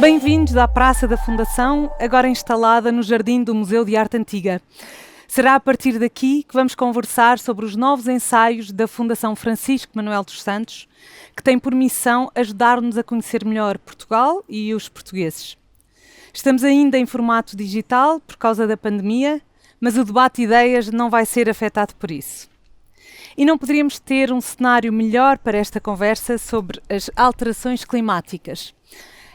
Bem-vindos à Praça da Fundação, agora instalada no Jardim do Museu de Arte Antiga. Será a partir daqui que vamos conversar sobre os novos ensaios da Fundação Francisco Manuel dos Santos, que tem por missão ajudar-nos a conhecer melhor Portugal e os portugueses. Estamos ainda em formato digital por causa da pandemia, mas o debate de ideias não vai ser afetado por isso. E não poderíamos ter um cenário melhor para esta conversa sobre as alterações climáticas.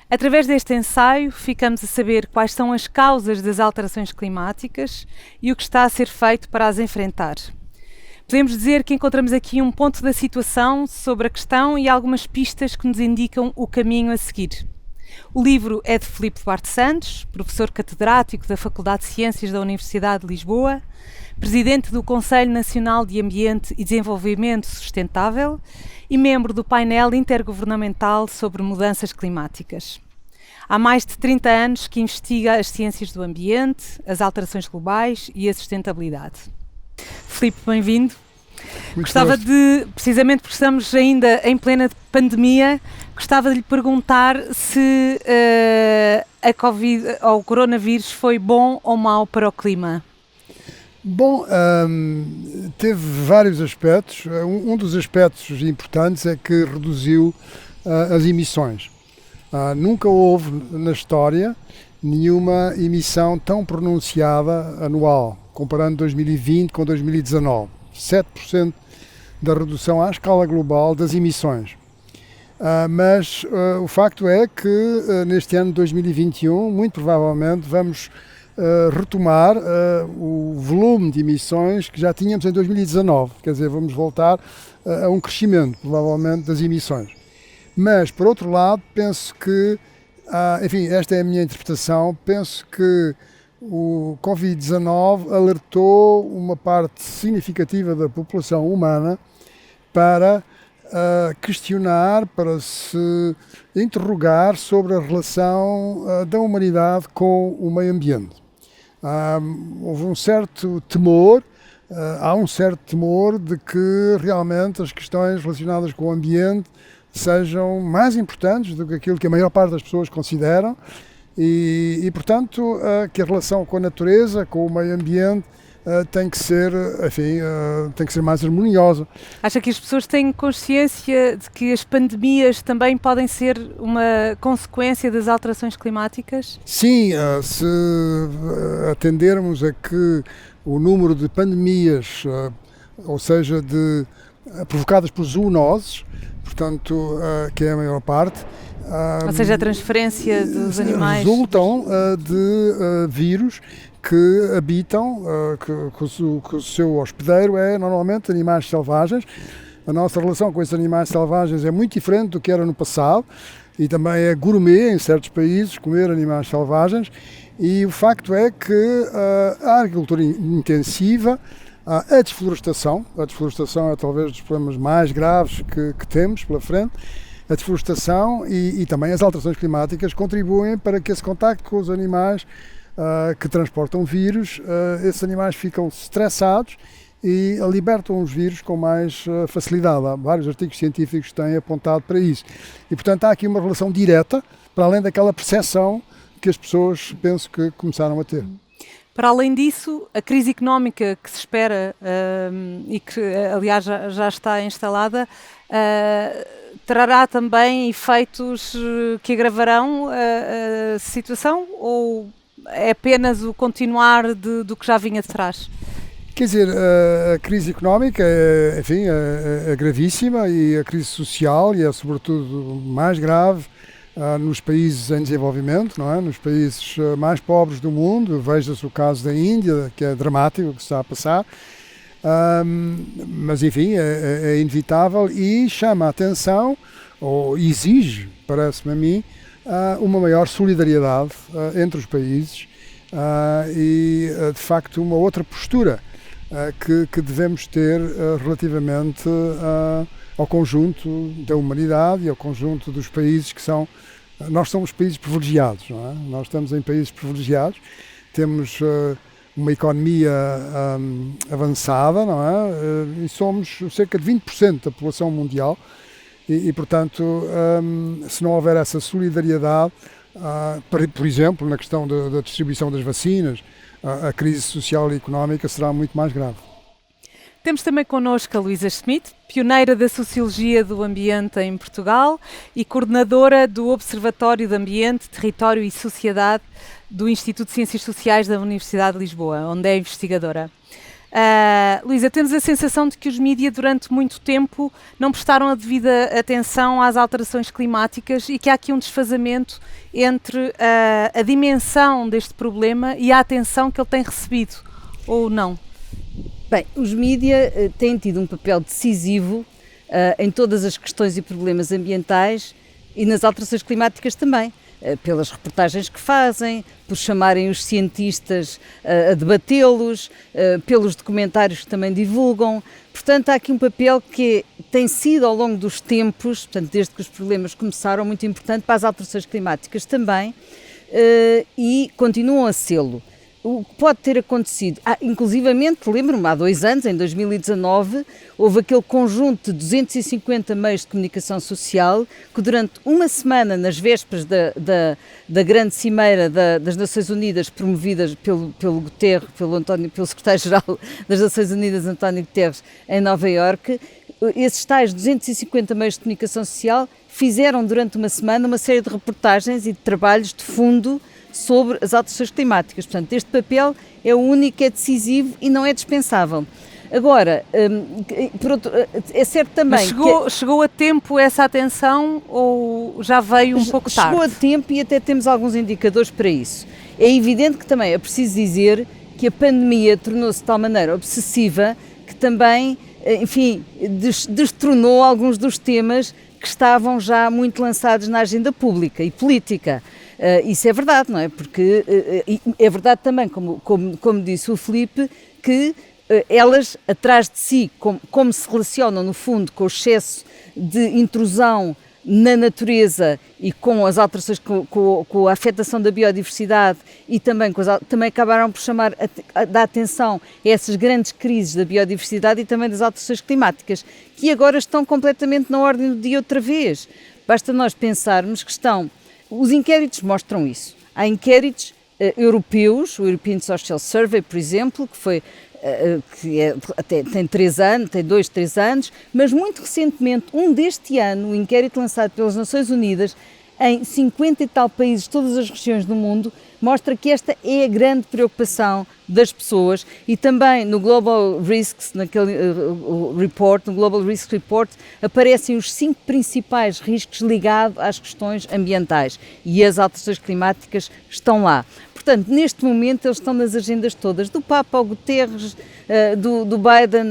Através deste ensaio, ficamos a saber quais são as causas das alterações climáticas e o que está a ser feito para as enfrentar. Podemos dizer que encontramos aqui um ponto da situação sobre a questão e algumas pistas que nos indicam o caminho a seguir. O livro é de Filipe Duarte Santos, professor catedrático da Faculdade de Ciências da Universidade de Lisboa, presidente do Conselho Nacional de Ambiente e Desenvolvimento Sustentável e membro do painel intergovernamental sobre mudanças climáticas. Há mais de 30 anos que investiga as ciências do ambiente, as alterações globais e a sustentabilidade. Filipe, bem-vindo. Gostava de, precisamente porque estamos ainda em plena pandemia, gostava de lhe perguntar se a Covid ou o coronavírus foi bom ou mau para o clima. Bom, teve vários aspectos. Um dos aspectos importantes é que reduziu as emissões. Nunca houve na história nenhuma emissão tão pronunciada anual, comparando 2020 com 2019. 7% da redução à escala global das emissões. Mas o facto é que neste ano de 2021, muito provavelmente, vamos retomar o volume de emissões que já tínhamos em 2019, quer dizer, vamos voltar a um crescimento, provavelmente, das emissões. Mas, por outro lado, penso que, enfim, esta é a minha interpretação, penso que o Covid-19 alertou uma parte significativa da população humana para questionar, para se interrogar sobre a relação da humanidade com o meio ambiente. Houve um certo temor, há um certo temor de que realmente as questões relacionadas com o ambiente sejam mais importantes do que aquilo que a maior parte das pessoas consideram e portanto, que a relação com a natureza, com o meio ambiente, tem que ser, enfim, tem que ser mais harmoniosa. Acha que as pessoas têm consciência de que as pandemias também podem ser uma consequência das alterações climáticas? Sim, se atendermos a que o número de pandemias, ou seja, provocadas por zoonoses, portanto, que é a maior parte, ou seja, a transferência dos animais, resultam de vírus que habitam, que o seu hospedeiro é normalmente animais selvagens. A nossa relação com esses animais selvagens é muito diferente do que era no passado e também é gourmet em certos países comer animais selvagens e o facto é que a agricultura intensiva, a desflorestação é talvez dos problemas mais graves que temos pela frente. A desflorestação e também as alterações climáticas contribuem para que esse contacto com os animais que transportam vírus, esses animais ficam estressados e libertam os vírus com mais facilidade. Há vários artigos científicos que têm apontado para isso. E, portanto, há aqui uma relação direta, para além daquela percepção que as pessoas, penso que começaram a ter. Para além disso, a crise económica que se espera e que, aliás, já está instalada, trará também efeitos que agravarão a situação ou é apenas o continuar do que já vinha de trás? Quer dizer, a crise económica é gravíssima e a crise social e é sobretudo mais grave nos países em desenvolvimento, não é? Nos países mais pobres do mundo. Veja-se o caso da Índia, que é dramático o que está a passar. Mas enfim, é inevitável e chama a atenção, ou exige, parece-me a mim, uma maior solidariedade entre os países e de facto uma outra postura que devemos ter relativamente ao conjunto da humanidade e ao conjunto dos países que são... Nós somos países privilegiados, não é? Nós estamos em países privilegiados, temos uma economia avançada, não é? E somos cerca de 20% da população mundial e portanto, se não houver essa solidariedade, Por exemplo, na questão da distribuição das vacinas, a crise social e económica será muito mais grave. Temos também connosco a Luísa Schmidt, pioneira da Sociologia do Ambiente em Portugal e coordenadora do Observatório de Ambiente, Território e Sociedade do Instituto de Ciências Sociais da Universidade de Lisboa, onde é investigadora. Luísa, temos a sensação de que os mídias durante muito tempo não prestaram a devida atenção às alterações climáticas e que há aqui um desfazamento entre a dimensão deste problema e a atenção que ele tem recebido, ou não? Bem, os mídias têm tido um papel decisivo em todas as questões e problemas ambientais e nas alterações climáticas também, pelas reportagens que fazem, por chamarem os cientistas a debatê-los, pelos documentários que também divulgam. Portanto, há aqui um papel que tem sido ao longo dos tempos, portanto, desde que os problemas começaram, muito importante para as alterações climáticas também, e continuam a sê-lo. O que pode ter acontecido, inclusivamente, lembro-me, há 2 anos, em 2019, houve aquele conjunto de 250 meios de comunicação social que durante uma semana, nas vésperas da grande cimeira das Nações Unidas, promovidas pelo Guterres, pelo secretário-geral das Nações Unidas, António Guterres, em Nova Iorque, esses tais 250 meios de comunicação social fizeram durante uma semana uma série de reportagens e de trabalhos de fundo sobre as alterações climáticas. Portanto, este papel é o único, é decisivo e não é dispensável. Agora, é certo também... Mas chegou a tempo essa atenção ou já veio um pouco tarde? Chegou a tempo e até temos alguns indicadores para isso. É evidente que também é preciso dizer que a pandemia tornou-se de tal maneira obsessiva que também, enfim, destronou alguns dos temas que estavam já muito lançados na agenda pública e política. Isso é verdade, não é? Porque é verdade também, como disse o Filipe, que elas, atrás de si, como se relacionam no fundo com o excesso de intrusão na natureza e com as alterações, com a afetação da biodiversidade e também, também acabaram por chamar a atenção a essas grandes crises da biodiversidade e também das alterações climáticas, que agora estão completamente na ordem do dia outra vez. Basta nós pensarmos que os inquéritos mostram isso. Há inquéritos europeus, o European Social Survey, por exemplo, tem 3 anos, tem 2, 3 anos, mas muito recentemente, deste ano, o inquérito lançado pelas Nações Unidas, em 50 e tal países, todas as regiões do mundo, mostra que esta é a grande preocupação das pessoas e também no Global Risks, naquele report, no Global Risk Report, aparecem os 5 principais riscos ligados às questões ambientais e as alterações climáticas estão lá. Portanto, neste momento eles estão nas agendas todas, do Papa ao Guterres, do Biden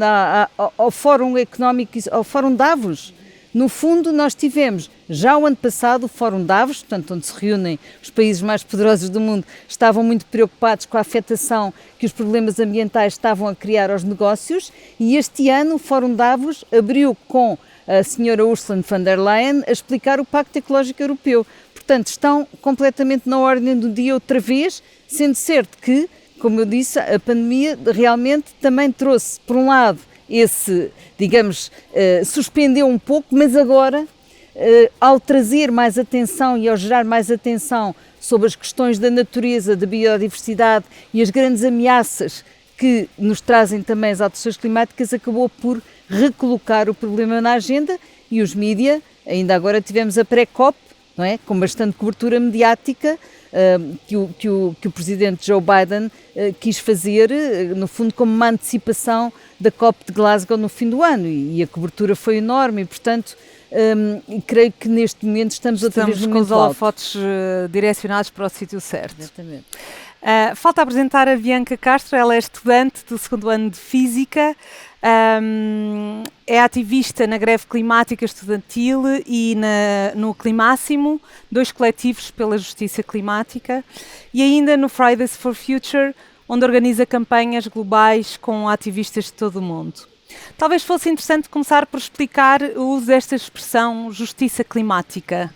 ao Fórum Económico, ao Fórum Davos. No fundo, nós tivemos, já o ano passado, o Fórum Davos, portanto, onde se reúnem os países mais poderosos do mundo, estavam muito preocupados com a afetação que os problemas ambientais estavam a criar aos negócios, e este ano o Fórum Davos abriu com a senhora Ursula von der Leyen a explicar o Pacto Ecológico Europeu. Portanto, estão completamente na ordem do dia outra vez, sendo certo que, como eu disse, a pandemia realmente também trouxe, por um lado, suspendeu um pouco, mas agora, ao trazer mais atenção e ao gerar mais atenção sobre as questões da natureza, da biodiversidade e as grandes ameaças que nos trazem também as alterações climáticas, acabou por recolocar o problema na agenda e os mídias, ainda agora tivemos a pré-COP, não é? Com bastante cobertura mediática, que o presidente Joe Biden quis fazer, no fundo, como uma antecipação da COP de Glasgow no fim do ano, e a cobertura foi enorme e, portanto, creio que neste momento estamos outra vez no com os holofotes direcionados para o sítio certo. Exatamente. Falta apresentar a Bianca Castro, ela é estudante do 2º ano de Física, é ativista na greve climática estudantil e no Climáximo, 2 coletivos pela justiça climática, e ainda no Fridays for Future, onde organiza campanhas globais com ativistas de todo o mundo. Talvez fosse interessante começar por explicar o uso desta expressão justiça climática.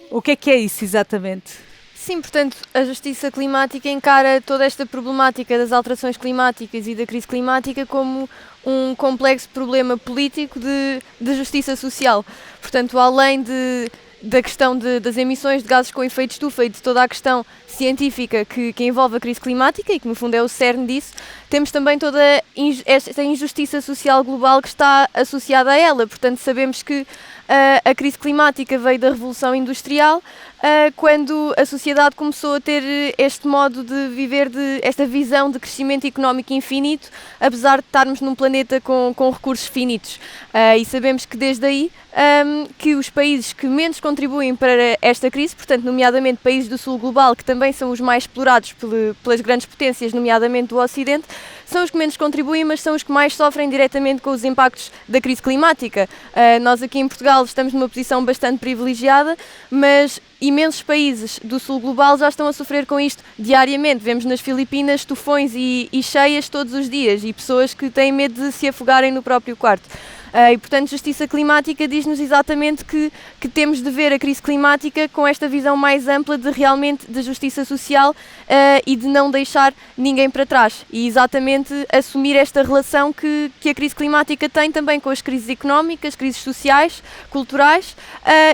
O que é isso exatamente? Sim, portanto, a justiça climática encara toda esta problemática das alterações climáticas e da crise climática como um complexo problema político de justiça social. Portanto, além de da questão das emissões de gases com efeito de estufa e de toda a questão científica que envolve a crise climática e que no fundo é o cerne disso, temos também toda esta injustiça social global que está associada a ela. Portanto, sabemos que a crise climática veio da Revolução Industrial, quando a sociedade começou a ter este modo de viver, esta visão de crescimento económico infinito, apesar de estarmos num planeta com recursos finitos. E sabemos que desde aí que os países que menos contribuem para esta crise, portanto, nomeadamente países do sul global, que também são os mais explorados pelas grandes potências, nomeadamente do Ocidente, são os que menos contribuem, mas são os que mais sofrem diretamente com os impactos da crise climática. Nós aqui em Portugal estamos numa posição bastante privilegiada, mas imensos países do sul global já estão a sofrer com isto diariamente. Vemos nas Filipinas tufões e cheias todos os dias e pessoas que têm medo de se afogarem no próprio quarto. E, portanto, justiça climática diz-nos exatamente que temos de ver a crise climática com esta visão mais ampla de realmente de justiça social e de não deixar ninguém para trás. E exatamente assumir esta relação que a crise climática tem também com as crises económicas, crises sociais, culturais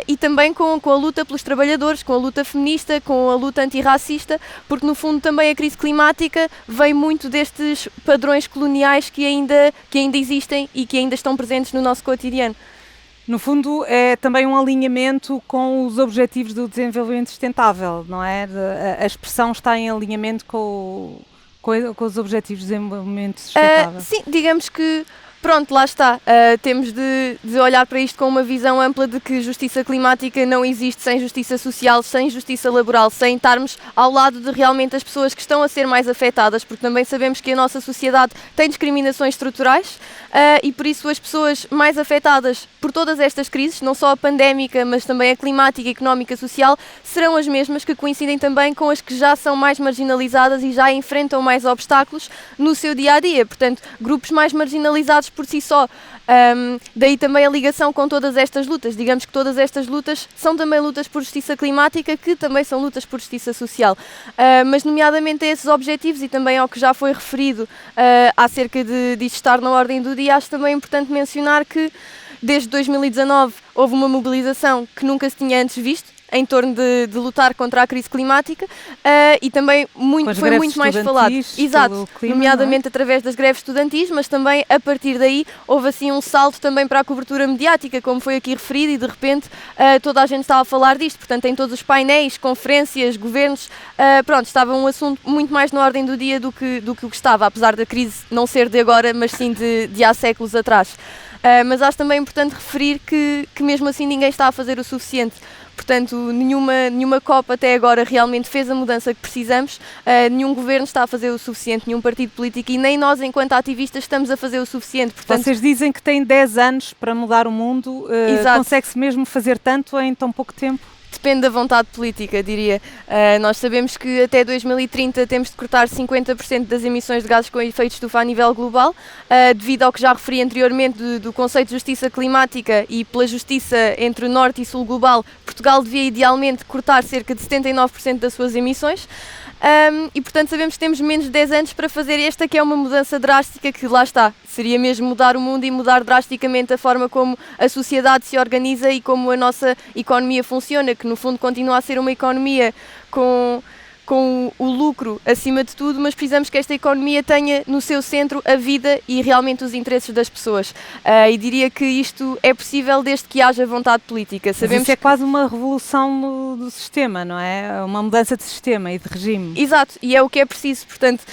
e também com a luta pelos trabalhadores, com a luta feminista, com a luta antirracista, porque no fundo também a crise climática vem muito destes padrões coloniais que ainda existem e que ainda estão presentes no nosso cotidiano. No fundo, é também um alinhamento com os Objetivos do Desenvolvimento Sustentável, não é? A expressão está em alinhamento com os Objetivos de Desenvolvimento Sustentável. Sim, digamos que, pronto, lá está. Temos de olhar para isto com uma visão ampla de que justiça climática não existe sem justiça social, sem justiça laboral, sem estarmos ao lado de realmente as pessoas que estão a ser mais afetadas, porque também sabemos que a nossa sociedade tem discriminações estruturais e por isso as pessoas mais afetadas por todas estas crises, não só a pandémica, mas também a climática, económica, social, serão as mesmas que coincidem também com as que já são mais marginalizadas e já enfrentam mais obstáculos no seu dia-a-dia. Portanto, grupos mais marginalizados por si só. Daí também a ligação com todas estas lutas. Digamos que todas estas lutas são também lutas por justiça climática, que também são lutas por justiça social. Mas nomeadamente a esses objetivos e também ao que já foi referido acerca de estar na ordem do dia, acho também importante mencionar que desde 2019 houve uma mobilização que nunca se tinha antes visto em torno de lutar contra a crise climática e também foi muito mais falado. Exato, clima, nomeadamente através das greves estudantis, mas também a partir daí houve assim um salto também para a cobertura mediática, como foi aqui referido, e de repente toda a gente estava a falar disto. Portanto, em todos os painéis, conferências, governos, estava um assunto muito mais na ordem do dia do que o que estava, apesar da crise não ser de agora, mas sim de há séculos atrás. Mas acho também importante referir que mesmo assim ninguém está a fazer o suficiente. Portanto, nenhuma COP até agora realmente fez a mudança que precisamos, nenhum governo está a fazer o suficiente, nenhum partido político, e nem nós, enquanto ativistas, estamos a fazer o suficiente. Portanto, vocês dizem que têm 10 anos para mudar o mundo, consegue-se mesmo fazer tanto em tão pouco tempo? Depende da vontade política, diria. Nós sabemos que até 2030 temos de cortar 50% das emissões de gases com efeito de estufa a nível global, devido ao que já referi anteriormente do conceito de justiça climática e pela justiça entre o norte e sul global. Portugal devia idealmente cortar cerca de 79% das suas emissões. E portanto sabemos que temos menos de 10 anos para fazer esta, que é uma mudança drástica, que lá está, seria mesmo mudar o mundo e mudar drasticamente a forma como a sociedade se organiza e como a nossa economia funciona, que no fundo continua a ser uma economia com o lucro acima de tudo, mas precisamos que esta economia tenha no seu centro a vida e realmente os interesses das pessoas. E diria que isto é possível desde que haja vontade política. Sabemos isso é quase uma revolução do sistema, não é? Uma mudança de sistema e de regime. Exato, e é o que é preciso. Portanto,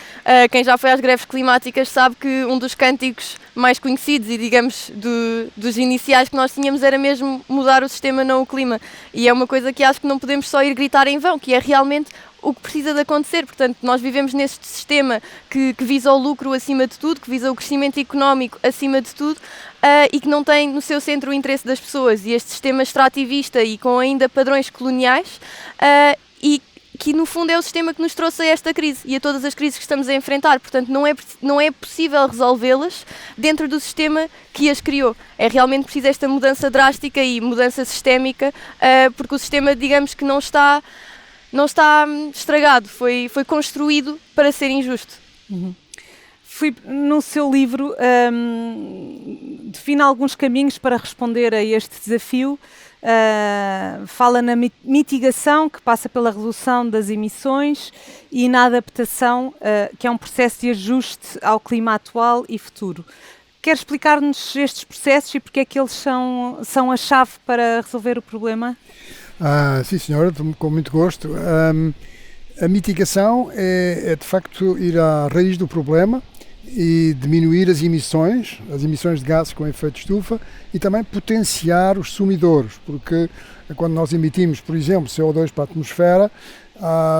quem já foi às greves climáticas sabe que um dos cânticos mais conhecidos e, digamos, dos iniciais que nós tínhamos era mesmo mudar o sistema, não o clima. E é uma coisa que acho que não podemos só ir gritar em vão, que é realmente o que precisa de acontecer. Portanto, nós vivemos neste sistema que visa o lucro acima de tudo, que visa o crescimento económico acima de tudo e que não tem no seu centro o interesse das pessoas. E este sistema extrativista e com ainda padrões coloniais e que no fundo é o sistema que nos trouxe a esta crise e a todas as crises que estamos a enfrentar. Portanto, não é possível resolvê-las dentro do sistema que as criou. É realmente preciso esta mudança drástica e mudança sistémica, porque o sistema, digamos que não está estragado, foi construído para ser injusto. Uhum. Filipe, no seu livro define alguns caminhos para responder a este desafio. Fala na mitigação, que passa pela redução das emissões, e na adaptação, que é um processo de ajuste ao clima atual e futuro. Quer explicar-nos estes processos e porque é que eles são a chave para resolver o problema? Sim, senhora, com muito gosto. A mitigação é de facto ir à raiz do problema e diminuir as emissões de gases com efeito de estufa, e também potenciar os sumidores, porque quando nós emitimos, por exemplo, CO2 para a atmosfera,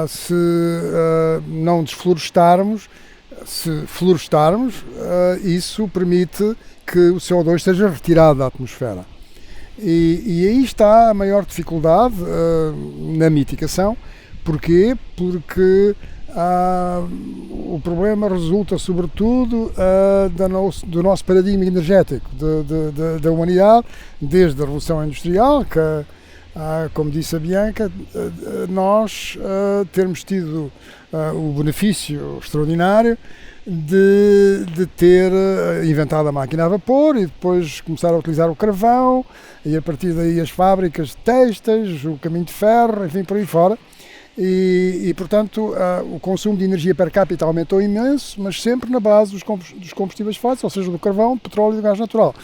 se não desflorestarmos, se florestarmos, isso permite que o CO2 seja retirado da atmosfera. E aí está a maior dificuldade na mitigação. Porquê? Porque o problema resulta sobretudo do nosso paradigma energético da humanidade, desde a Revolução Industrial, que, como disse a Bianca, nós termos tido o benefício extraordinário de ter inventado a máquina a vapor e depois começar a utilizar o carvão, e a partir daí as fábricas têxteis, o caminho de ferro, enfim, por aí fora. E portanto, o consumo de energia per capita aumentou imenso, mas sempre na base dos combustíveis fósseis, ou seja, do carvão, do petróleo e do gás natural.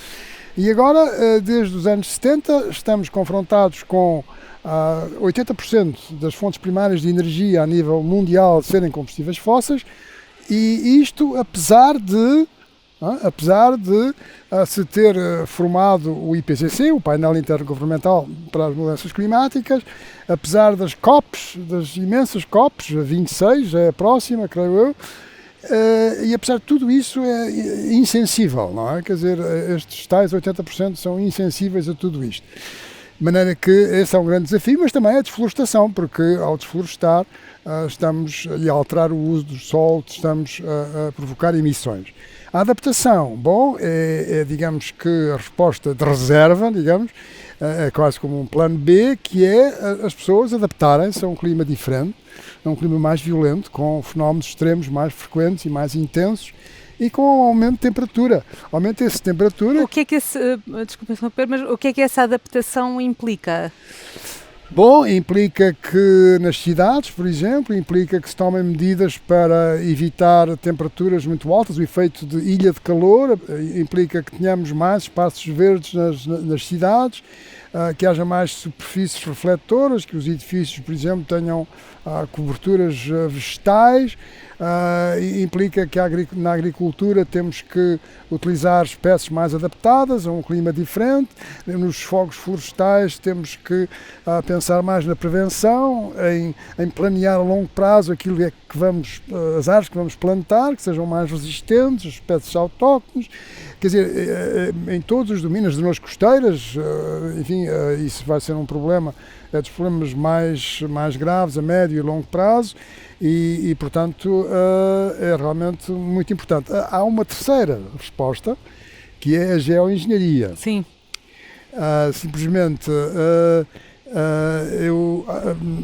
E agora, desde os anos 70, estamos confrontados com 80% das fontes primárias de energia a nível mundial serem combustíveis fósseis, e isto apesar de se ter formado o IPCC, o painel intergovernamental para as mudanças climáticas, apesar das COPs, das imensas COPs, a 26 é a próxima, creio eu, e apesar de tudo isso é insensível, não é? Quer dizer, estes tais 80% são insensíveis a tudo isto. De maneira que esse é um grande desafio, mas também a desflorestação, porque ao desflorestar estamos a alterar o uso do solo, estamos a provocar emissões. A adaptação, digamos que a resposta de reserva, digamos, é quase como um plano B, que é as pessoas adaptarem-se a um clima diferente, a um clima mais violento, com fenómenos extremos mais frequentes e mais intensos, e com um aumento de temperatura. Aumento de temperatura... O que é que o que é que essa adaptação implica? Bom, implica que nas cidades, por exemplo, implica que se tomem medidas para evitar temperaturas muito altas, o efeito de ilha de calor, implica que tenhamos mais espaços verdes nas cidades, que haja mais superfícies refletoras, que os edifícios, por exemplo, tenham coberturas vegetais, implica que na agricultura temos que utilizar espécies mais adaptadas a um clima diferente, nos fogos florestais temos que pensar mais na prevenção, em planear a longo prazo aquilo que as árvores que vamos plantar, que sejam mais resistentes, as espécies autóctones, quer dizer, em todos os domínios de zonas costeiras, enfim, isso vai ser um problema, é dos problemas mais graves a médio e longo prazo, e portanto é realmente muito importante. Há uma terceira resposta, que é a geoengenharia. Sim. Simplesmente,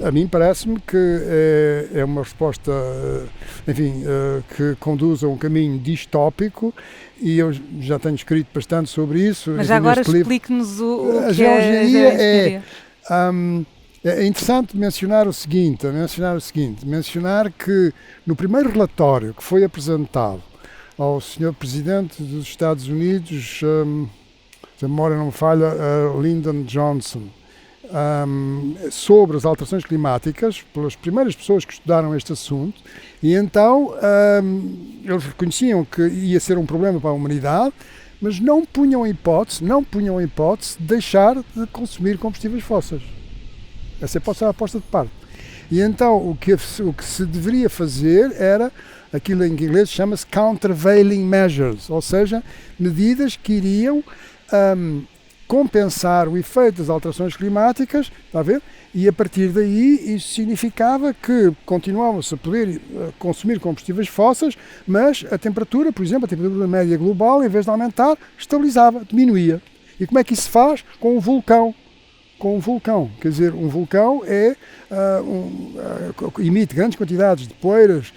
a mim parece-me que é uma resposta, enfim, que conduz a um caminho distópico, e eu já tenho escrito bastante sobre isso. Mas já agora explique-nos o que é a geoengenharia. É interessante mencionar que no primeiro relatório que foi apresentado ao Sr. Presidente dos Estados Unidos, se a memória não me falha, Lyndon Johnson, sobre as alterações climáticas, pelas primeiras pessoas que estudaram este assunto, e então eles reconheciam que ia ser um problema para a humanidade, mas não punham a hipótese de deixar de consumir combustíveis fósseis. Essa hipótese era a aposta de parte. E então o que se deveria fazer era aquilo em inglês chama-se countervailing measures, ou seja, medidas que iriam compensar o efeito das alterações climáticas, está a ver? E a partir daí isso significava que continuava-se a poder consumir combustíveis fósseis, mas a temperatura, por exemplo, a temperatura média global, em vez de aumentar, estabilizava, diminuía. E como é que isso se faz? Com um vulcão. com um vulcão. Quer dizer, um vulcão emite grandes quantidades de poeiras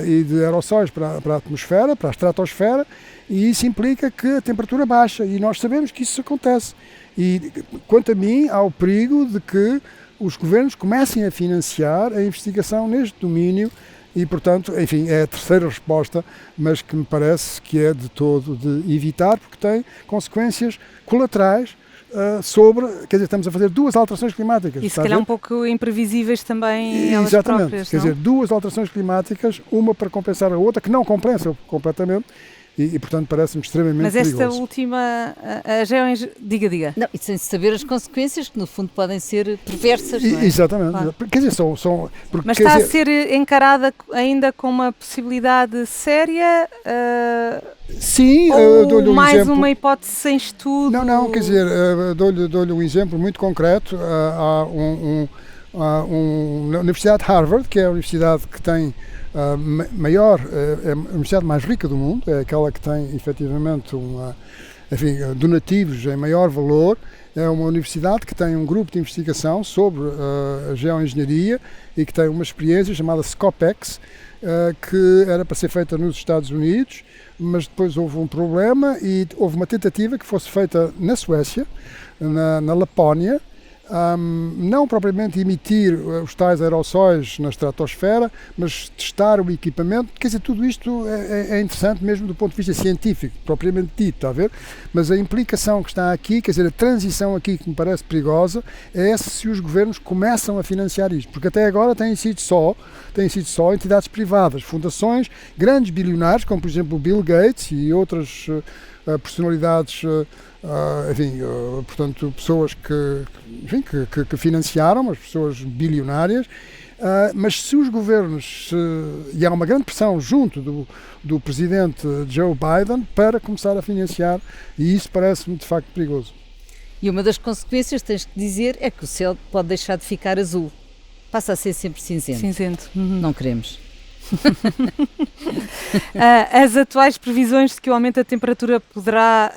e de aerossóis para a atmosfera, para a estratosfera, e isso implica que a temperatura baixa, e nós sabemos que isso acontece. E, quanto a mim, há o perigo de que os governos comecem a financiar a investigação neste domínio e, portanto, enfim, é a terceira resposta, mas que me parece que é de todo de evitar, porque tem consequências colaterais quer dizer, estamos a fazer duas alterações climáticas. E se calhar um pouco imprevisíveis também elas Exatamente, próprias, quer dizer, duas alterações climáticas, uma para compensar a outra, que não compensa completamente, e portanto parece-me extremamente perigoso. Mas esta última, diga. Não, e sem saber as consequências, que no fundo podem ser perversas, não é? Exatamente, Claro. Quer dizer, porque, Mas está a ser encarada ainda com uma possibilidade séria? Sim, ou dou-lhe um mais exemplo. uma hipótese sem estudo? Não, quer dizer, dou-lhe um exemplo muito concreto. Há uma Universidade de Harvard, que é a universidade que tem é a universidade mais rica do mundo, é aquela que tem efetivamente donativos em maior valor. É uma universidade que tem um grupo de investigação sobre a geoengenharia e que tem uma experiência chamada SCOPEX, que era para ser feita nos Estados Unidos, mas depois houve um problema e houve uma tentativa que fosse feita na Suécia, na Lapónia, não propriamente emitir os tais aerossóis na estratosfera, mas testar o equipamento. Quer dizer, tudo isto é interessante mesmo do ponto de vista científico, propriamente dito, está a ver? Mas a implicação que está aqui, quer dizer, a transição aqui que me parece perigosa, é se os governos começam a financiar isto, porque até agora têm sido só entidades privadas, fundações, grandes bilionários, como por exemplo o Bill Gates e outras personalidades, portanto, pessoas que financiaram, as pessoas bilionárias, mas se os governos, e há uma grande pressão junto do presidente Joe Biden para começar a financiar, e isso parece-me de facto perigoso. E uma das consequências, tens que dizer, é que o céu pode deixar de ficar azul. Passa a ser sempre cinzento. Cinzento. Não queremos. As atuais previsões de que o aumento da temperatura poderá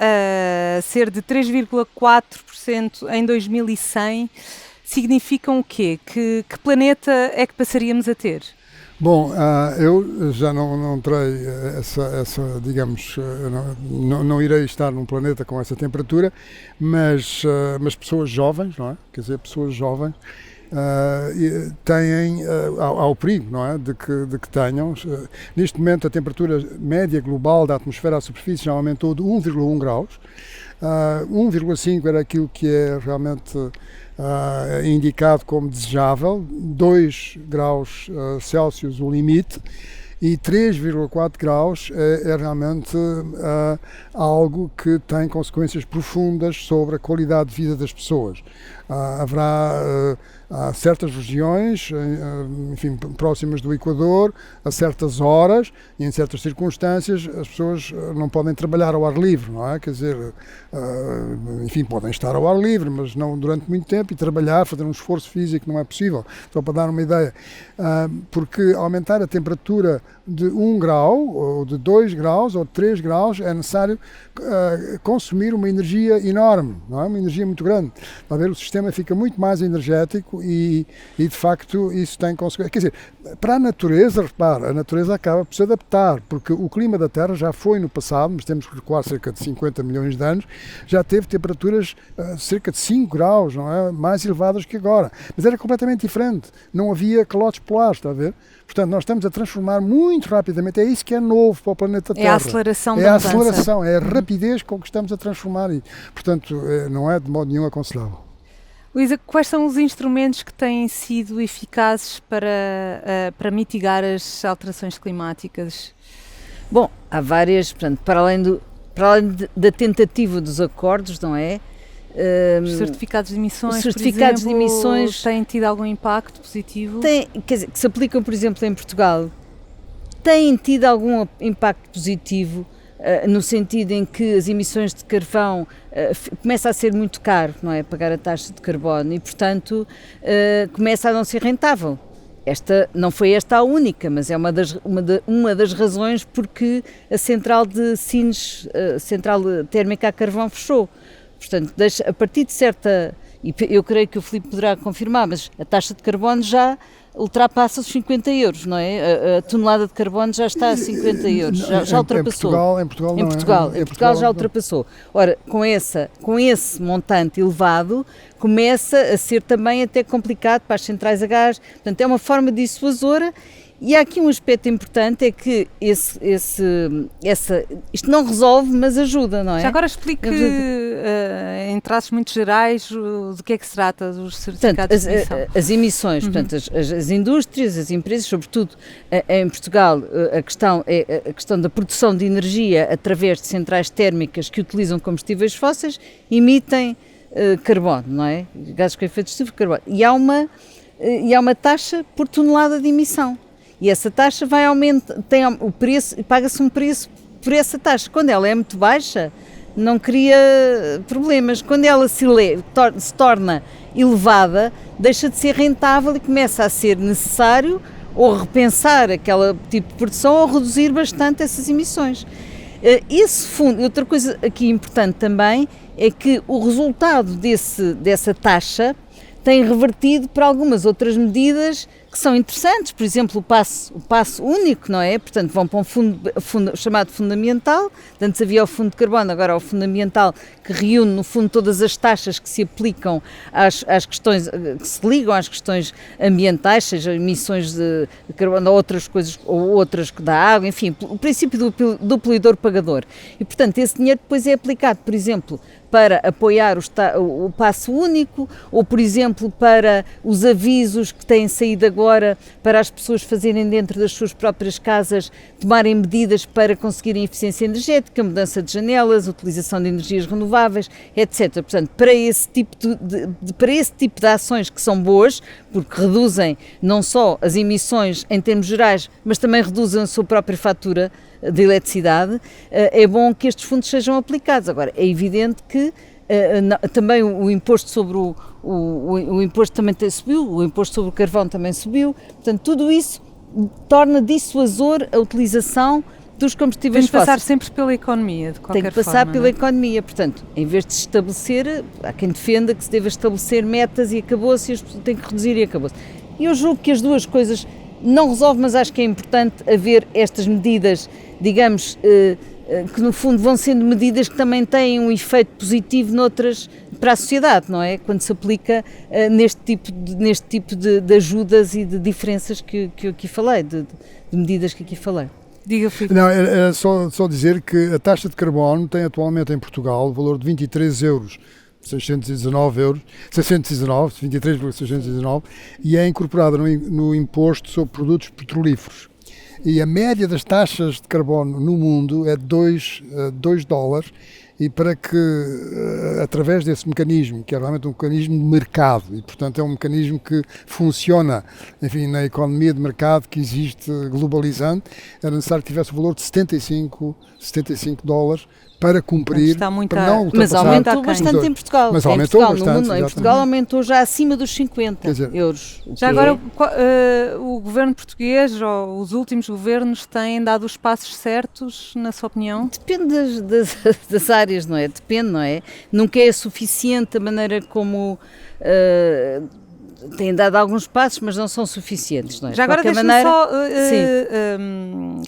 ser de 3,4% em 2100 significam o quê? Que planeta é que passaríamos a ter? Bom, eu já não terei digamos, não irei estar num planeta com essa temperatura, mas pessoas jovens, não é? Quer dizer, pessoas jovens têm, há o perigo, não é? De que tenham. Neste momento a temperatura média global da atmosfera à superfície já aumentou de 1,1 graus. 1,5 era aquilo que é realmente indicado como desejável, 2 graus Celsius o limite, e 3,4 graus é realmente algo que tem consequências profundas sobre a qualidade de vida das pessoas. Há certas regiões, enfim, próximas do Equador, a certas horas e em certas circunstâncias as pessoas não podem trabalhar ao ar livre, não é? Quer dizer, enfim, podem estar ao ar livre, mas não durante muito tempo, e trabalhar, fazer um esforço físico não é possível. Só para dar uma ideia, porque aumentar a temperatura de 1 grau, ou de 2 graus, ou de 3 graus, é necessário consumir uma energia enorme, não é? Uma energia muito grande. A ver, o sistema fica muito mais energético e de facto isso tem consequências. Quer dizer, para a natureza, repara, a natureza acaba por se adaptar, porque o clima da Terra já foi no passado, mas temos que recuar cerca de 50 milhões de anos, já teve temperaturas cerca de 5 graus, não é? Mais elevadas que agora. Mas era completamente diferente, não havia calotes polares, está a ver? Portanto, nós estamos a transformar muito rapidamente, é isso que é novo para o planeta Terra. É a aceleração da mudança. É a aceleração, é a rapidez com que estamos a transformar, e portanto não é de modo nenhum aconselhável. Luísa, quais são os instrumentos que têm sido eficazes para mitigar as alterações climáticas? Bom, há várias, portanto, para além da tentativa dos acordos, não é? Os certificados de emissões, os certificados por exemplo, de emissões têm tido algum impacto positivo? Quer dizer, que se aplicam, por exemplo, em Portugal, têm tido algum impacto positivo, no sentido em que as emissões de carvão começa a ser muito caro, não é? Pagar a taxa de carbono, e, portanto, começa a não ser rentável. Não foi esta a única, mas é uma das razões porque a central de Sines, a central térmica a carvão, fechou. Portanto, a partir de certa e eu creio que o Filipe poderá confirmar, mas a taxa de carbono já ultrapassa os 50 euros, não é? A tonelada de carbono já está a 50 euros, já ultrapassou. Em Portugal não é? Em Portugal já ultrapassou. Ora, com esse montante elevado, começa a ser também até complicado para as centrais a gás, portanto é uma forma dissuasora. E há aqui um aspecto importante, é que isto não resolve, mas ajuda, não é? Já agora explique, em traços muito gerais, do que é que se trata dos certificados de emissão. As emissões, portanto, as indústrias, as empresas, sobretudo em Portugal, a questão da produção de energia através de centrais térmicas que utilizam combustíveis fósseis, emitem carbono, não é? Gases com efeito de estufa, carbono. E há uma taxa por tonelada de emissão. E essa taxa vai aumentar, tem o preço, paga-se um preço por essa taxa. Quando ela é muito baixa, não cria problemas. Quando ela se torna elevada, deixa de ser rentável e começa a ser necessário ou repensar aquele tipo de produção ou reduzir bastante essas emissões. Esse fundo, outra coisa aqui importante também, é que o resultado dessa taxa tem revertido para algumas outras medidas que são interessantes, por exemplo, o passo único, não é? Portanto, vão para um fundo chamado Fundo Ambiental, antes havia o Fundo de Carbono, agora há o Fundo Ambiental, que reúne, no fundo, todas as taxas que se aplicam às questões, que se ligam às questões ambientais, seja emissões de carbono ou outras coisas, ou outras da água, enfim, o princípio do poluidor-pagador. E, portanto, esse dinheiro depois é aplicado, por exemplo, para apoiar o passo único, ou, por exemplo, para os avisos que têm saído agora para as pessoas fazerem dentro das suas próprias casas, tomarem medidas para conseguirem eficiência energética, mudança de janelas, utilização de energias renováveis, etc. Portanto, para esse tipo de ações que são boas, porque reduzem não só as emissões em termos gerais, mas também reduzem a sua própria fatura de eletricidade, é bom que estes fundos sejam aplicados. Agora, é evidente que também o imposto sobre o imposto também subiu, o imposto sobre o carvão também subiu, portanto, tudo isso torna dissuasor a utilização dos combustíveis fósseis. Tem de passar sempre pela economia, de qualquer forma. Tem que passar pela economia, portanto, em vez de se estabelecer, há quem defenda que se deva estabelecer metas e acabou-se, e as pessoas têm que reduzir e acabou-se. E eu julgo que as duas coisas não resolvem, mas acho que é importante haver estas medidas, digamos, que no fundo vão sendo medidas que também têm um efeito positivo para a sociedade, não é? Quando se aplica neste tipo de ajudas e de diferenças que eu aqui falei, de medidas que aqui falei. Diga, Filipe. Não, era só dizer que a taxa de carbono tem atualmente em Portugal o valor de 23 euros. 23,619 e é incorporada no imposto sobre produtos petrolíferos. E a média das taxas de carbono no mundo é 2 dólares, e para que, através desse mecanismo, que é realmente um mecanismo de mercado, e portanto é um mecanismo que funciona, enfim, na economia de mercado que existe globalizante, era necessário que tivesse o valor de 75 dólares para cumprir, está muito para não mas aumentou aquém. Bastante em Portugal. Mas aumentou bastante, no mundo, em Portugal aumentou já acima dos 50 euros. Já agora, o governo português, ou os últimos governos, têm dado os passos certos, na sua opinião? Depende das áreas, não é? Depende, não é? Nunca é suficiente a maneira como... têm dado alguns passos, mas não são suficientes, não é? Já agora deixa-me só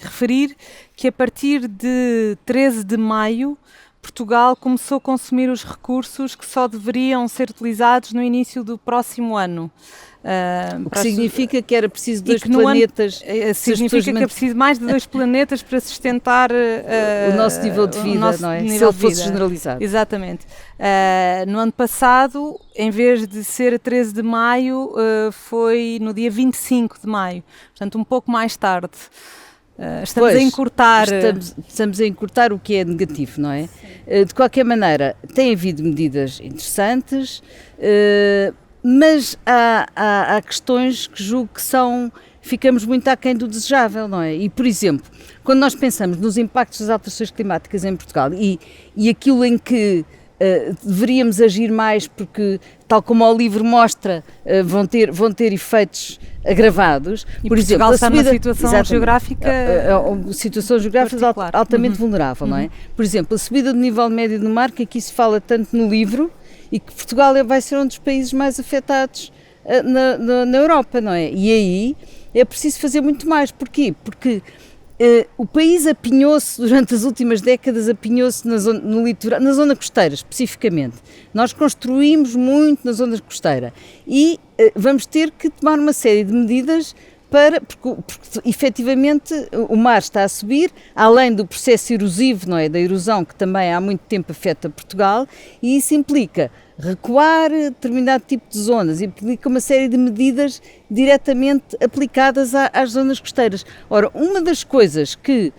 referir que a partir de 13 de maio Portugal começou a consumir os recursos que só deveriam ser utilizados no início do próximo ano. O que significa que era preciso 2 planetas. Significa que é preciso mais de 2 planetas para sustentar o nosso nível de vida, não é? Se ele fosse generalizado. Exatamente. No ano passado, em vez de ser a 13 de maio, foi no dia 25 de maio, portanto um pouco mais tarde. Estamos a encurtar. Estamos a encurtar, o que é negativo, não é? De qualquer maneira, tem havido medidas interessantes, mas há questões que julgo que ficamos muito aquém do desejável, não é? E, por exemplo, quando nós pensamos nos impactos das alterações climáticas em Portugal e aquilo em que deveríamos agir mais porque, tal como o livro mostra, vão ter efeitos agravados. E por Portugal exemplo, está numa situação geográfica altamente vulnerável, não é? Por exemplo, a subida do nível médio do mar, que aqui se fala tanto no livro e que Portugal vai ser um dos países mais afetados na Europa, não é? E aí é preciso fazer muito mais. Porquê? Porque o país apinhou-se durante as últimas décadas, apinhou-se no litoral, na zona costeira especificamente. Nós construímos muito na zona costeira e vamos ter que tomar uma série de medidas porque efetivamente o mar está a subir, além do processo erosivo, não é, da erosão, que também há muito tempo afeta Portugal, e isso implica recuar determinado tipo de zonas, implica uma série de medidas diretamente aplicadas às zonas costeiras. Ora, uma das coisas que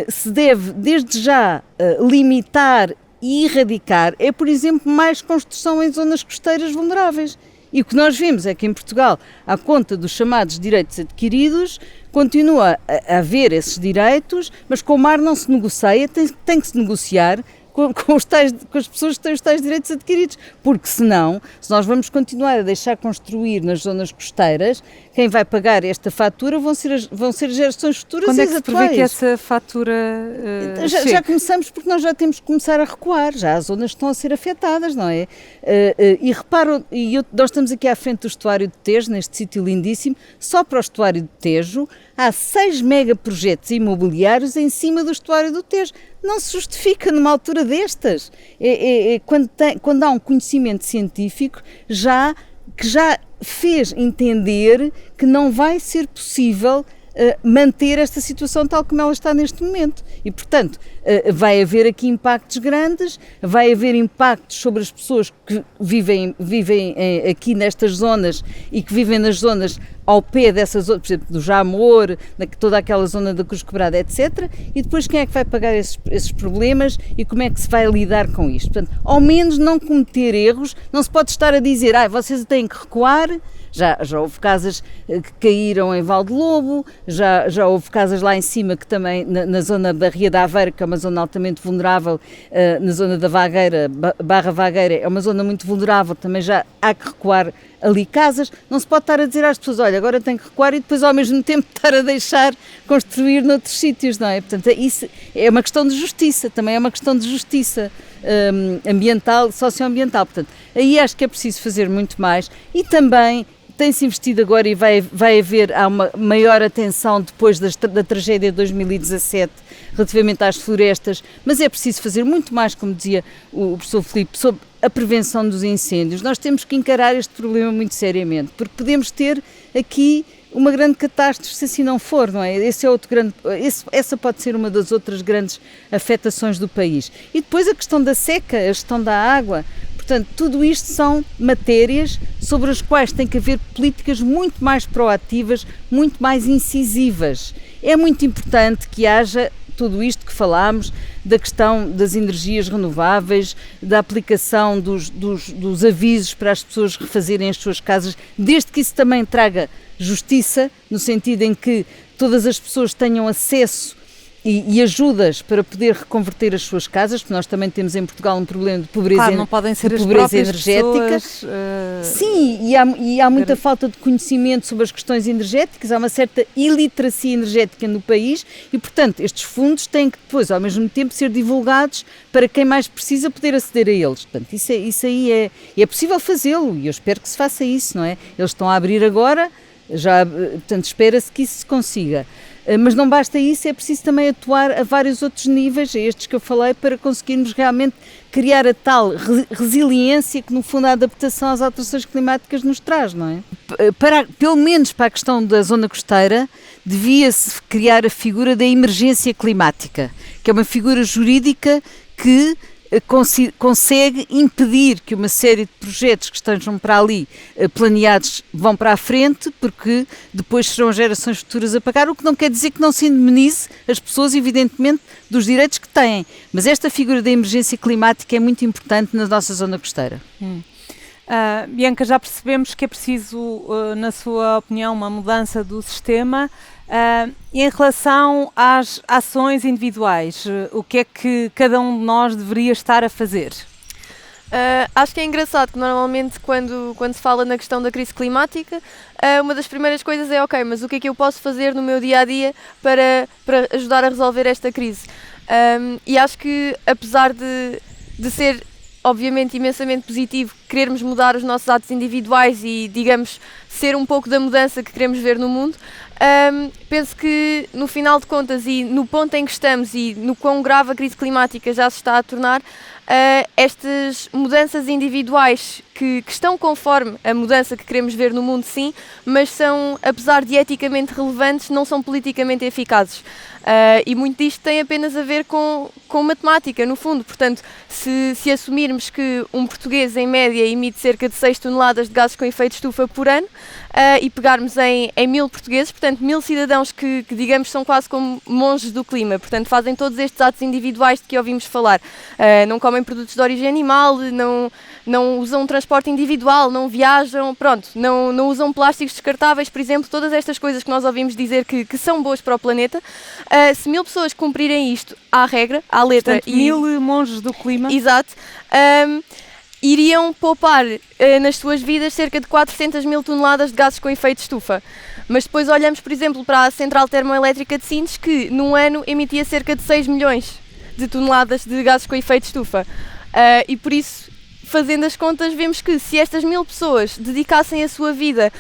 se deve desde já limitar e erradicar é, por exemplo, mais construção em zonas costeiras vulneráveis. E o que nós vemos é que em Portugal, à conta dos chamados direitos adquiridos, continua a haver esses direitos, mas com o mar não se negocia, tem que se negociar com as pessoas que têm os tais direitos adquiridos, porque senão, se nós vamos continuar a deixar construir nas zonas costeiras, quem vai pagar esta fatura vão ser gerações futuras. Quando e é que se prevê que essa fatura já começamos, porque nós já temos que começar a recuar, já as zonas estão a ser afetadas, não é? E reparam, nós estamos aqui à frente do estuário de Tejo, neste sítio lindíssimo, só para o estuário de Tejo há 6 megaprojetos imobiliários em cima do estuário do Tejo. Não se justifica numa altura destas. Quando há um conhecimento científico que já fez entender que não vai ser possível manter esta situação tal como ela está neste momento. E, portanto, vai haver aqui impactos grandes, vai haver impactos sobre as pessoas que vivem aqui nestas zonas e que vivem nas zonas ao pé dessas zonas, por exemplo, do Jamor, toda aquela zona da Cruz Quebrada, etc. E depois quem é que vai pagar esses problemas e como é que se vai lidar com isto? Portanto, ao menos não cometer erros, não se pode estar a dizer, vocês têm que recuar. Já houve casas que caíram em Valdelobo, já houve casas lá em cima que também, na zona da Ria da Aveira, que é uma zona altamente vulnerável, na zona da Vagueira, Barra Vagueira, é uma zona muito vulnerável, também já há que recuar ali casas. Não se pode estar a dizer às pessoas, olha, agora tem que recuar e depois ao mesmo tempo estar a deixar construir noutros sítios, não é? Portanto, isso é uma questão de justiça, também é uma questão de justiça ambiental, socioambiental. Portanto, aí acho que é preciso fazer muito mais e também tem-se investido agora e há uma maior atenção depois da tragédia de 2017 relativamente às florestas, mas é preciso fazer muito mais, como dizia o professor Filipe, sobre a prevenção dos incêndios. Nós temos que encarar este problema muito seriamente, porque podemos ter aqui uma grande catástrofe se assim não for, não é? Essa pode ser uma das outras grandes afetações do país. E depois a questão da seca, a gestão da água. Portanto, tudo isto são matérias sobre as quais tem que haver políticas muito mais proativas, muito mais incisivas. É muito importante que haja tudo isto que falámos, da questão das energias renováveis, da aplicação dos avisos para as pessoas refazerem as suas casas, desde que isso também traga justiça, no sentido em que todas as pessoas tenham acesso e ajudas para poder reconverter as suas casas, porque nós também temos em Portugal um problema de pobreza, claro, não podem ser de as pobreza energética. Pessoas, Sim, e há muita falta de conhecimento sobre as questões energéticas, há uma certa iliteracia energética no país e, portanto, estes fundos têm que depois, ao mesmo tempo, ser divulgados para quem mais precisa poder aceder a eles. Portanto, isso aí é possível fazê-lo e eu espero que se faça isso, não é? Eles estão a abrir agora, portanto, espera-se que isso se consiga. Mas não basta isso, é preciso também atuar a vários outros níveis, a estes que eu falei, para conseguirmos realmente criar a tal resiliência que, no fundo, a adaptação às alterações climáticas nos traz, não é? Pelo menos para a questão da zona costeira, devia-se criar a figura da emergência climática, que é uma figura jurídica que consegue impedir que uma série de projetos que estejam para ali planeados vão para a frente, porque depois serão gerações futuras a pagar, o que não quer dizer que não se indemnize as pessoas, evidentemente, dos direitos que têm. Mas esta figura da emergência climática é muito importante na nossa zona costeira. Bianca, já percebemos que é preciso, na sua opinião, uma mudança do sistema. Em relação às ações individuais, o que é que cada um de nós deveria estar a fazer? Acho que é engraçado que normalmente quando se fala na questão da crise climática, uma das primeiras coisas é ok, mas o que é que eu posso fazer no meu dia-a-dia para ajudar a resolver esta crise? E acho que apesar de ser obviamente imensamente positivo querermos mudar os nossos atos individuais e, digamos, ser um pouco da mudança que queremos ver no mundo. Penso que no final de contas e no ponto em que estamos e no quão grave a crise climática já se está a tornar, estas mudanças individuais que estão conforme a mudança que queremos ver no mundo, sim, mas são, apesar de eticamente relevantes, não são politicamente eficazes. E muito disto tem apenas a ver com matemática, no fundo. Portanto, se assumirmos que um português, em média, emite cerca de 6 toneladas de gases com efeito de estufa por ano, e pegarmos em 1000 portugueses, portanto 1000 cidadãos que digamos são quase como monges do clima, portanto fazem todos estes atos individuais de que ouvimos falar, não comem produtos de origem animal, não usam transporte individual, não viajam, pronto, não usam plásticos descartáveis, por exemplo, todas estas coisas que nós ouvimos dizer que são boas para o planeta. Se 1000 pessoas cumprirem isto à regra, à letra, Portanto, 1000 monges do clima. Exato. Iriam poupar nas suas vidas cerca de 400.000 toneladas de gases com efeito de estufa. Mas depois olhamos, por exemplo, para a central termoelétrica de Sines, que num ano emitia cerca de 6 milhões de toneladas de gases com efeito de estufa. E por isso, fazendo as contas, vemos que se estas 1000 pessoas dedicassem a sua vida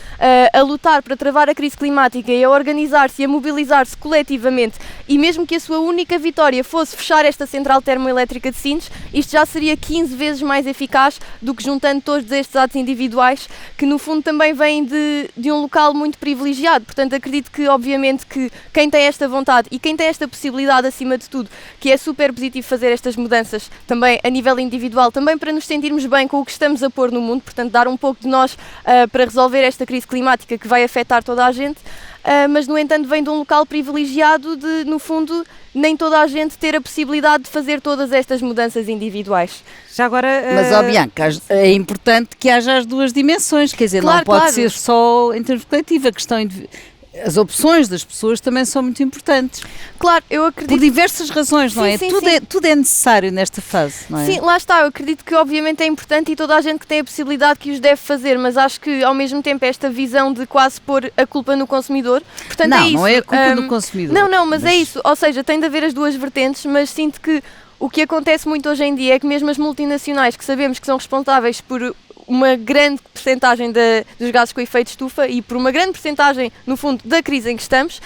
a lutar para travar a crise climática e a organizar-se e a mobilizar-se coletivamente, e mesmo que a sua única vitória fosse fechar esta central termoelétrica de Sines, isto já seria 15 vezes mais eficaz do que juntando todos estes atos individuais, que no fundo também vêm de um local muito privilegiado. Portanto, acredito que obviamente que quem tem esta vontade e quem tem esta possibilidade acima de tudo, que é super positivo fazer estas mudanças também a nível individual, também para nos sentirmos bem com o que estamos a pôr no mundo, portanto dar um pouco de nós para resolver esta crise climática que vai afetar toda a gente, mas no entanto vem de um local privilegiado de, no fundo, nem toda a gente ter a possibilidade de fazer todas estas mudanças individuais. Já agora, Mas, Bianca, é importante que haja as duas dimensões, quer dizer, Claro, não pode claro. ser só em termos coletivos, a questão as opções das pessoas também são muito importantes, Claro, eu por acredito. diversas razões, não Sim, é? sim, Tudo sim. tudo é necessário nesta fase, não é? Sim, lá está, eu acredito que obviamente é importante e toda a gente que tem a possibilidade que os deve fazer, mas acho que ao mesmo tempo esta visão de quase pôr a culpa no consumidor, portanto Não, é isso. não é a culpa do consumidor. Não, mas é isso, ou seja, tem de haver as duas vertentes, mas sinto que o que acontece muito hoje em dia é que mesmo as multinacionais, que sabemos que são responsáveis por uma grande percentagem dos gases com efeito de estufa e por uma grande percentagem, no fundo, da crise em que estamos,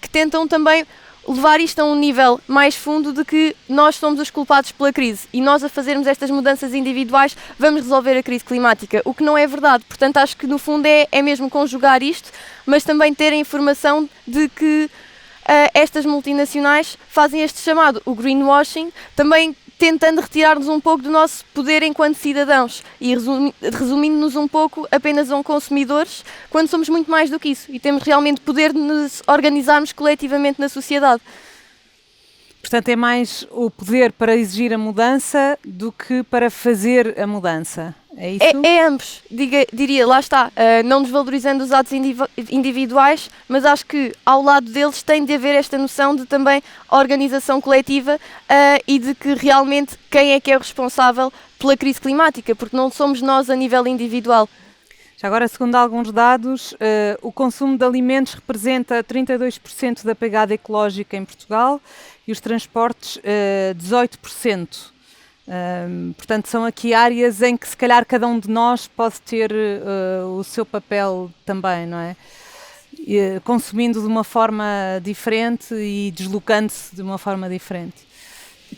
que tentam também levar isto a um nível mais fundo de que nós somos os culpados pela crise e nós a fazermos estas mudanças individuais vamos resolver a crise climática, o que não é verdade. Portanto, acho que no fundo é mesmo conjugar isto, mas também ter a informação de que estas multinacionais fazem este chamado, o greenwashing, também tentando retirar-nos um pouco do nosso poder enquanto cidadãos e resumindo-nos um pouco apenas a consumidores, quando somos muito mais do que isso e temos realmente poder de nos organizarmos coletivamente na sociedade. portanto, é mais o poder para exigir a mudança do que para fazer a mudança. É isso? É ambos, diria, lá está, não desvalorizando os atos individuais, mas acho que ao lado deles tem de haver esta noção de também organização coletiva e de que realmente quem é que é o responsável pela crise climática, porque não somos nós a nível individual. Já agora, segundo alguns dados, o consumo de alimentos representa 32% da pegada ecológica em Portugal e os transportes 18%. Portanto, são aqui áreas em que se calhar cada um de nós pode ter o seu papel também, não é? Consumindo de uma forma diferente e deslocando-se de uma forma diferente.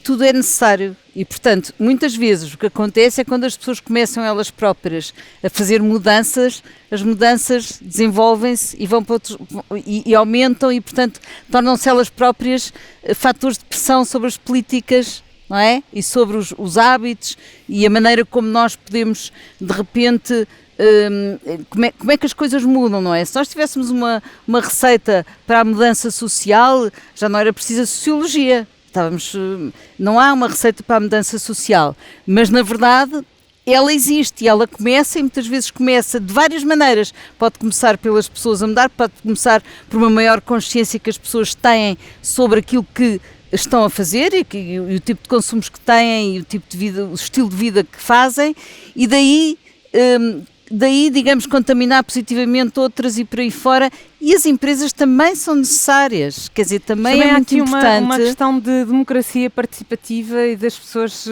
Tudo é necessário e, portanto, muitas vezes o que acontece é quando as pessoas começam elas próprias a fazer mudanças, as mudanças desenvolvem-se e vão para outros, e aumentam e, portanto, tornam-se elas próprias fatores de pressão sobre as políticas, não é? E sobre os hábitos e a maneira como nós podemos, de repente, como é que as coisas mudam, não é? Se nós tivéssemos uma receita para a mudança social, já não era precisa sociologia. Não há uma receita para a mudança social, mas na verdade ela existe e ela começa e muitas vezes começa de várias maneiras. Pode começar pelas pessoas a mudar, pode começar por uma maior consciência que as pessoas têm sobre aquilo que estão a fazer e o tipo de consumos que têm e o tipo de vida, o estilo de vida que fazem, e daí daí, digamos, contaminar positivamente outras e por aí fora. E as empresas também são necessárias, quer dizer, também é muito importante. Uma questão de democracia participativa e das pessoas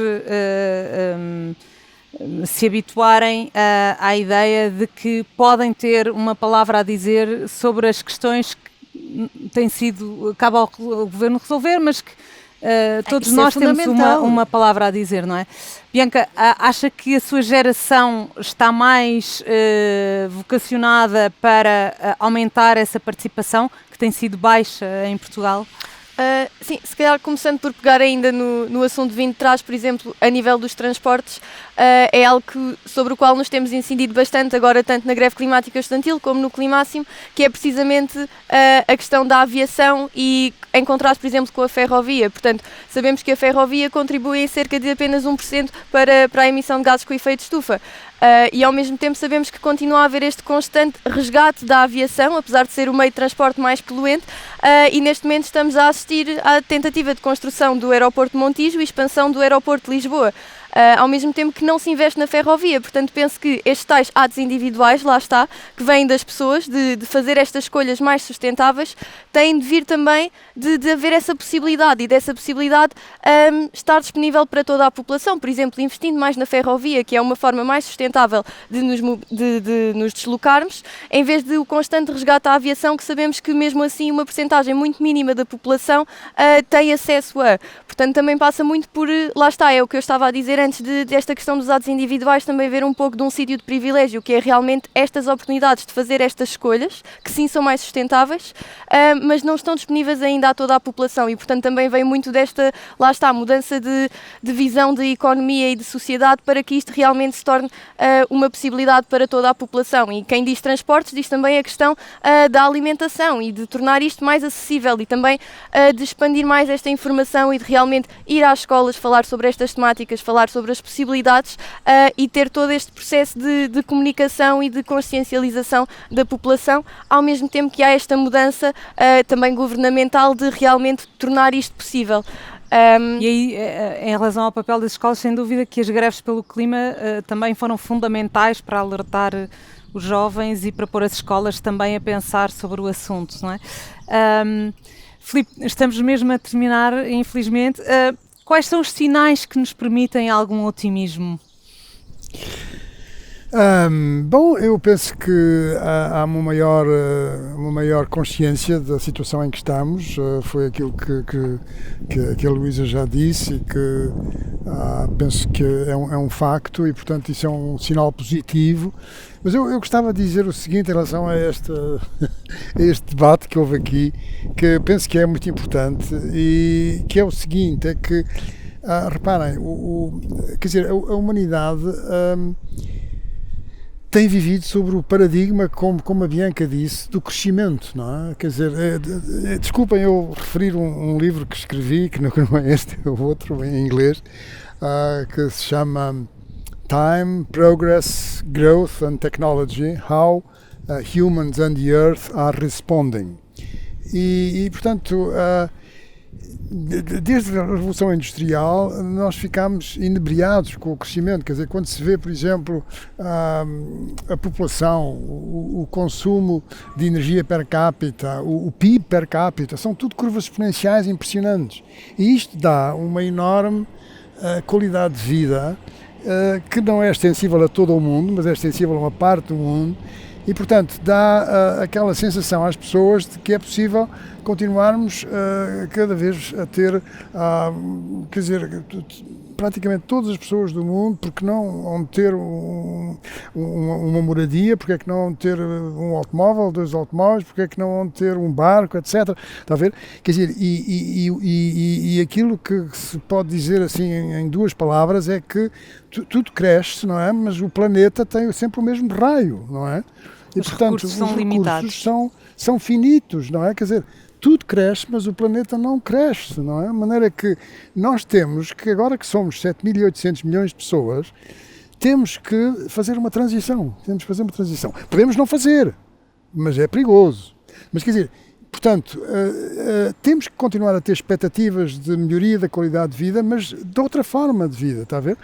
se habituarem à ideia de que podem ter uma palavra a dizer sobre as questões que cabe ao governo resolver, mas que todos nós temos uma palavra a dizer, não é? Bianca, acha que a sua geração está mais vocacionada para aumentar essa participação, que tem sido baixa em Portugal? Sim, se calhar começando por pegar ainda no assunto vindo de trás, por exemplo, a nível dos transportes, é algo sobre o qual nos temos incidido bastante agora, tanto na greve climática estudantil como no Climáximo, que é precisamente a questão da aviação e em contraste, por exemplo, com a ferrovia. Portanto, sabemos que a ferrovia contribui em cerca de apenas 1% para a emissão de gases com efeito de estufa. E ao mesmo tempo sabemos que continua a haver este constante resgate da aviação, apesar de ser o meio de transporte mais poluente, e neste momento estamos a assistir à tentativa de construção do aeroporto de Montijo e expansão do aeroporto de Lisboa. Ao mesmo tempo que não se investe na ferrovia. Portanto, penso que estes tais atos individuais, lá está, que vêm das pessoas, de fazer estas escolhas mais sustentáveis, têm de vir também de haver essa possibilidade e dessa possibilidade estar disponível para toda a população. Por exemplo, investindo mais na ferrovia, que é uma forma mais sustentável de nos deslocarmos, em vez de o constante resgate à aviação, que sabemos que mesmo assim uma percentagem muito mínima da população tem acesso a. Portanto, também passa muito por, lá está, é o que eu estava a dizer antes desta questão dos atos individuais, também ver um pouco de um sítio de privilégio, que é realmente estas oportunidades de fazer estas escolhas, que sim são mais sustentáveis, mas não estão disponíveis ainda a toda a população e, portanto, também vem muito desta, lá está, mudança de visão de economia e de sociedade para que isto realmente se torne uma possibilidade para toda a população. E quem diz transportes diz também a questão da alimentação e de tornar isto mais acessível e também de expandir mais esta informação e de realmente ir às escolas, falar sobre estas temáticas, falar sobre as possibilidades e ter todo este processo de comunicação e de consciencialização da população, ao mesmo tempo que há esta mudança também governamental de realmente tornar isto possível. E aí, em relação ao papel das escolas, sem dúvida que as greves pelo clima também foram fundamentais para alertar os jovens e para pôr as escolas também a pensar sobre o assunto, não é? Filipe, estamos mesmo a terminar, infelizmente. Quais são os sinais que nos permitem algum otimismo? Bom, eu penso que há uma maior consciência da situação em que estamos. Foi aquilo que a Luísa já disse e que penso que é um facto e, portanto, isso é um sinal positivo. Mas eu gostava de dizer o seguinte em relação a este debate que houve aqui, que penso que é muito importante e que é o seguinte, é que, reparem, quer dizer, a humanidade tem vivido sobre o paradigma, como a Bianca disse, do crescimento, não é? Quer dizer, desculpem eu referir um livro que escrevi, que não é este, é o outro, em inglês, que se chama Time, Progress, Growth and Technology, How Humans and the Earth are Responding. E portanto, desde a Revolução Industrial, nós ficámos inebriados com o crescimento. Quer dizer, quando se vê, por exemplo, a população, o consumo de energia per capita, o PIB per capita, são tudo curvas exponenciais impressionantes. E isto dá uma enorme qualidade de vida que não é extensível a todo o mundo, mas é extensível a uma parte do mundo. E, portanto, dá aquela sensação às pessoas de que é possível continuarmos cada vez a ter, quer dizer, praticamente todas as pessoas do mundo, porque não vão ter uma moradia, porque é que não vão ter um automóvel, 2 automóveis, porque é que não vão ter um barco, etc. Está a ver? Quer dizer, e aquilo que se pode dizer assim em 2 palavras é que tudo cresce, não é? Mas o planeta tem sempre o mesmo raio, não é? E, Os portanto, recursos são limitados. São finitos, não é? Quer dizer, tudo cresce, mas o planeta não cresce, não é? De maneira que nós temos que, agora que somos 7.800 milhões de pessoas, temos que fazer uma transição. Podemos não fazer, mas é perigoso. Mas, quer dizer, portanto, temos que continuar a ter expectativas de melhoria da qualidade de vida, mas de outra forma de vida, está a ver?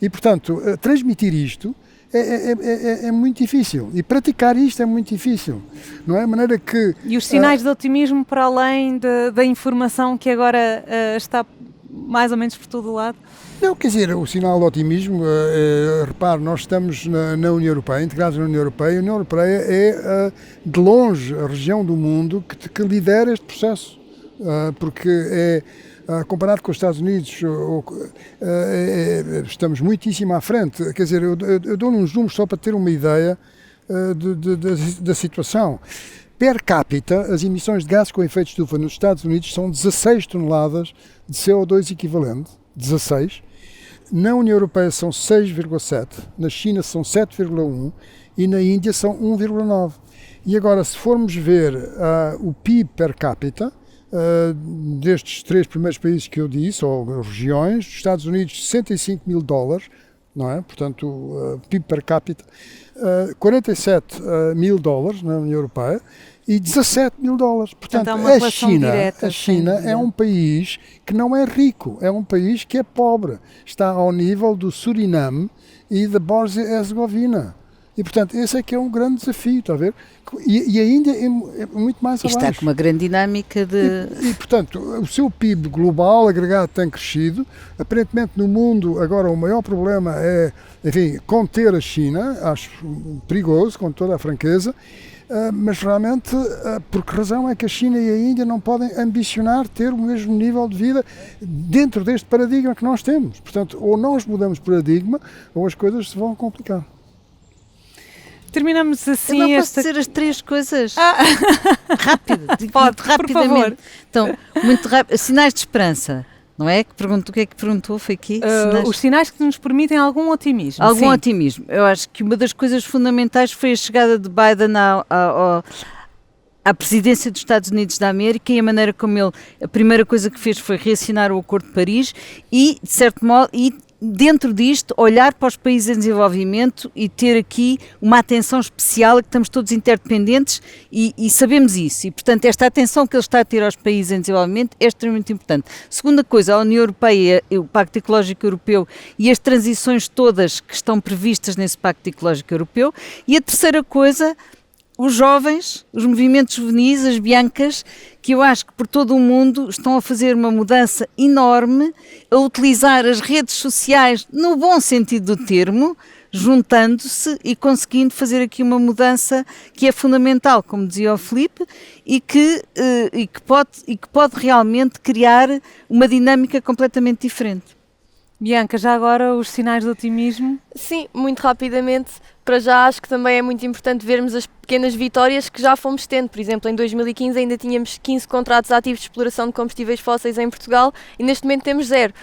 E, portanto, transmitir isto é muito difícil. E praticar isto é muito difícil. Não é? A maneira que... E os sinais de otimismo, para além da informação que agora está mais ou menos por todo o lado? Não, quer dizer, o sinal de otimismo, repare, nós estamos na União Europeia, integrados na União Europeia, e a União Europeia é, de longe, a região do mundo que lidera este processo, porque comparado com os Estados Unidos, estamos muitíssimo à frente. Quer dizer, eu dou-lhe uns números só para ter uma ideia da situação. Per capita, as emissões de gases com efeito de estufa nos Estados Unidos são 16 toneladas de CO2 equivalente, 16. Na União Europeia são 6,7, na China são 7,1 e na Índia são 1,9. E agora, se formos ver o PIB per capita, destes 3 primeiros países que eu disse, ou regiões, dos Estados Unidos, 65 mil dólares, não é? Portanto, PIB per capita, 47 mil dólares na União Europeia e 17 mil dólares. Portanto, a China é um país que não é rico, é um país que é pobre. Está ao nível do Suriname e da Bósnia-Herzegovina. E, portanto, esse é que é um grande desafio, está a ver? E a Índia é muito mais abaixo. Está com uma grande dinâmica de... E, portanto, o seu PIB global agregado tem crescido. Aparentemente, no mundo, agora o maior problema é, enfim, conter a China. Acho perigoso, com toda a franqueza. Mas, realmente, por que razão é que a China e a Índia não podem ambicionar ter o mesmo nível de vida dentro deste paradigma que nós temos? Portanto, ou nós mudamos de paradigma, ou as coisas se vão complicar. Terminamos assim. Eu não posso dizer as 3 coisas rápido, pode, rapidamente. Por favor. Então, muito rápido. Sinais de esperança, não é? O que é que perguntou? Foi aqui? Os sinais que nos permitem algum otimismo. Algum otimismo. Eu acho que uma das coisas fundamentais foi a chegada de Biden à presidência dos Estados Unidos da América e a maneira como ele, a primeira coisa que fez foi reassinar o Acordo de Paris e, de certo modo, dentro disto, olhar para os países em desenvolvimento e ter aqui uma atenção especial, que estamos todos interdependentes e sabemos isso. E, portanto, esta atenção que ele está a ter aos países em desenvolvimento é extremamente importante. Segunda coisa, a União Europeia, o Pacto Ecológico Europeu e as transições todas que estão previstas nesse Pacto Ecológico Europeu. E a terceira coisa, os jovens, os movimentos juvenis, as biancas, que eu acho que por todo o mundo estão a fazer uma mudança enorme, a utilizar as redes sociais no bom sentido do termo, juntando-se e conseguindo fazer aqui uma mudança que é fundamental, como dizia o Filipe, e que pode realmente criar uma dinâmica completamente diferente. Bianca, já agora os sinais de otimismo? Sim, muito rapidamente. Para já acho que também é muito importante vermos as pequenas vitórias que já fomos tendo. Por exemplo, em 2015 ainda tínhamos 15 contratos ativos de exploração de combustíveis fósseis em Portugal e neste momento temos 0.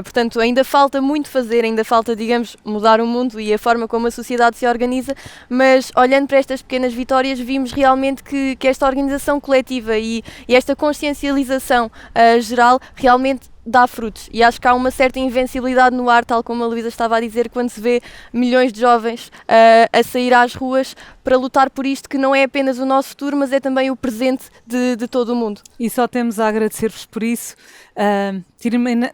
Portanto, ainda falta muito fazer, ainda falta, digamos, mudar o mundo e a forma como a sociedade se organiza, mas olhando para estas pequenas vitórias vimos realmente que esta organização coletiva e esta consciencialização geral realmente dá frutos e acho que há uma certa invencibilidade no ar, tal como a Luísa estava a dizer, quando se vê milhões de jovens a sair às ruas para lutar por isto que não é apenas o nosso futuro, mas é também o presente de todo o mundo. E só temos a agradecer-vos por isso.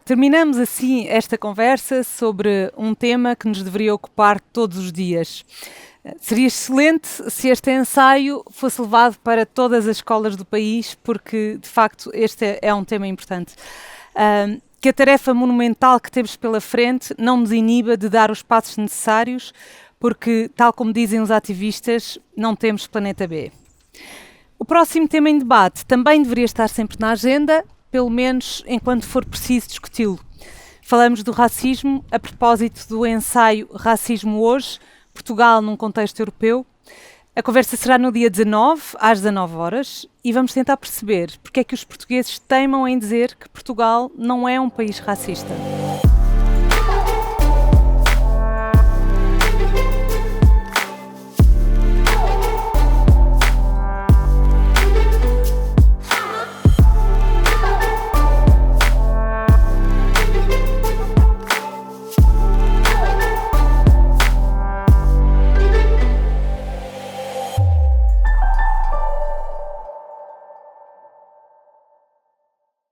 Terminamos assim esta conversa sobre um tema que nos deveria ocupar todos os dias. Seria excelente se este ensaio fosse levado para todas as escolas do país, porque de facto este é um tema importante. Que a tarefa monumental que temos pela frente não nos iniba de dar os passos necessários, porque, tal como dizem os ativistas, não temos planeta B. O próximo tema em debate também deveria estar sempre na agenda, pelo menos enquanto for preciso discuti-lo. Falamos do racismo a propósito do ensaio Racismo Hoje, Portugal num contexto europeu. A conversa será no dia 19, às 19 horas, e vamos tentar perceber porque é que os portugueses teimam em dizer que Portugal não é um país racista.